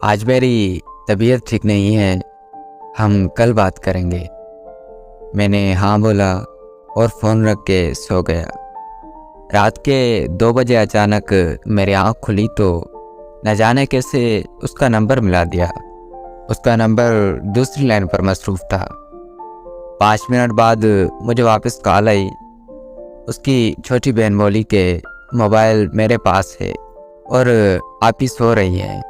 आज मेरी तबीयत ठीक नहीं है, हम कल बात करेंगे। मैंने हाँ बोला और फ़ोन रख के सो गया। रात के 2 बजे अचानक मेरी आँख खुली तो न जाने कैसे उसका नंबर मिला दिया। उसका नंबर दूसरी लाइन पर मसरूफ़ था। 5 मिनट बाद मुझे वापस कॉल आई। उसकी छोटी बहन बोली कि मोबाइल मेरे पास है और आप ही सो रही है।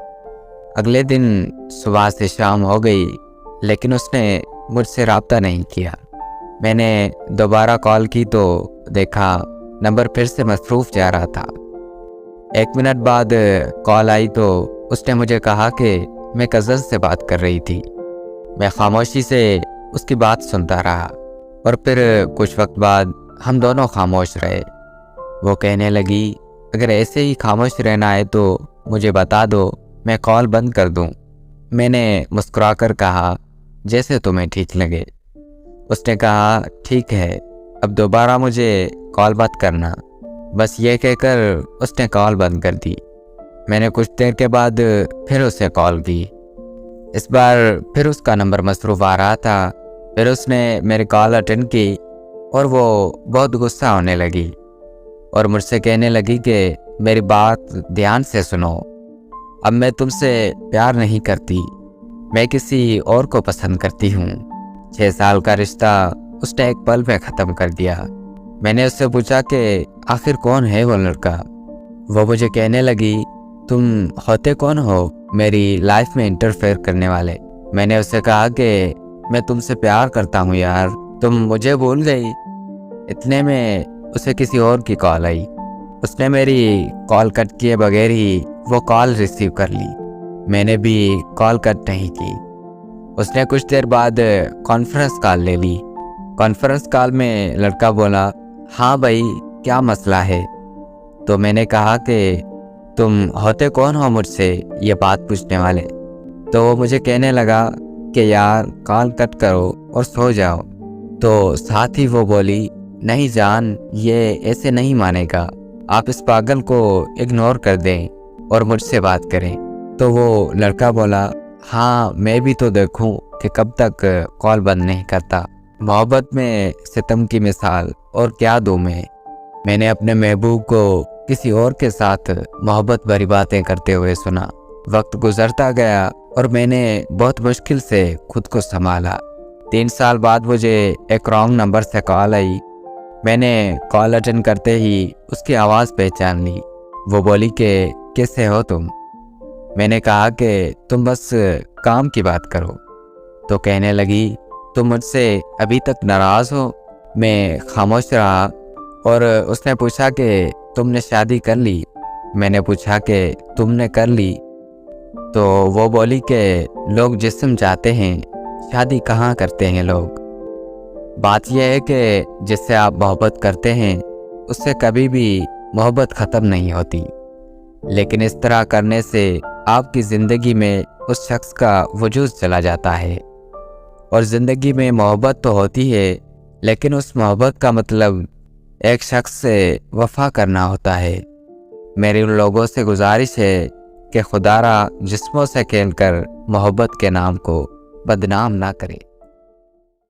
अगले दिन सुबह से शाम हो गई लेकिन उसने मुझसे रब्ता नहीं किया। मैंने दोबारा कॉल की तो देखा नंबर फिर से मसरूफ़ जा रहा था। 1 मिनट बाद कॉल आई तो उसने मुझे कहा कि मैं कज़न से बात कर रही थी। मैं खामोशी से उसकी बात सुनता रहा और फिर कुछ वक्त बाद हम दोनों खामोश रहे। वो कहने लगी, अगर ऐसे ही खामोश रहना है तो मुझे बता दो, मैं कॉल बंद कर दूं। मैंने मुस्कुराकर कहा, जैसे तुम्हें ठीक लगे। उसने कहा, ठीक है, अब दोबारा मुझे कॉल मत करना। बस ये कहकर उसने कॉल बंद कर दी। मैंने कुछ देर के बाद फिर उसे कॉल की। इस बार फिर उसका नंबर मसरूफ़ आ रहा था। फिर उसने मेरी कॉल अटेंड की और वो बहुत गुस्सा होने लगी और मुझसे कहने लगी कि मेरी बात ध्यान से सुनो। अब मैं तुमसे प्यार नहीं करती, मैं किसी और को पसंद करती हूँ। 6 साल का रिश्ता उसने एक पल में ख़त्म कर दिया। मैंने उससे पूछा कि आखिर कौन है वो लड़का। वो मुझे कहने लगी, तुम होते कौन हो मेरी लाइफ में इंटरफेयर करने वाले। मैंने उससे कहा कि मैं तुमसे प्यार करता हूँ यार, तुम मुझे भूल गई। इतने में उसे किसी और की कॉल आई। उसने मेरी कॉल कट किए बगैर ही वो कॉल रिसीव कर ली। मैंने भी कॉल कट नहीं की। उसने कुछ देर बाद कॉन्फ्रेंस कॉल ले ली। कॉन्फ्रेंस कॉल में लड़का बोला, हाँ भाई, क्या मसला है। तो मैंने कहा कि तुम होते कौन हो मुझसे ये बात पूछने वाले। तो वो मुझे कहने लगा कि यार कॉल कट करो और सो जाओ। तो साथ ही वो बोली, नहीं जान, ये ऐसे नहीं मानेगा, आप इस पागल को इग्नोर कर दें और मुझसे बात करें। तो वो लड़का बोला, हाँ मैं भी तो देखूं कि कब तक कॉल बंद नहीं करता। मोहब्बत में सितम की मिसाल और क्या दूं मैं। मैंने अपने महबूब को किसी और के साथ मोहब्बत भरी बातें करते हुए सुना। वक्त गुजरता गया और मैंने बहुत मुश्किल से खुद को संभाला। 3 साल बाद मुझे एक रॉन्ग नंबर से कॉल आई। मैंने कॉल अटेंड करते ही उसकी आवाज़ पहचान ली। वो बोली कि कैसे हो तुम। मैंने कहा कि तुम बस काम की बात करो। तो कहने लगी, तुम मुझसे अभी तक नाराज़ हो। मैं खामोश रहा और उसने पूछा कि तुमने शादी कर ली। मैंने पूछा कि तुमने कर ली। तो वो बोली कि लोग जिस्म चाहते हैं, शादी कहाँ करते हैं लोग। बात यह है कि जिससे आप मोहब्बत करते हैं उससे कभी भी मोहब्बत ख़त्म नहीं होती, लेकिन इस तरह करने से आपकी ज़िंदगी में उस शख्स का वजूद चला जाता है। और ज़िंदगी में मोहब्बत तो होती है, लेकिन उस मोहब्बत का मतलब एक शख्स से वफ़ा करना होता है। मेरी उन लोगों से गुजारिश है कि खुदारा जिस्मों से खेलकर मोहब्बत के नाम को बदनाम ना करे।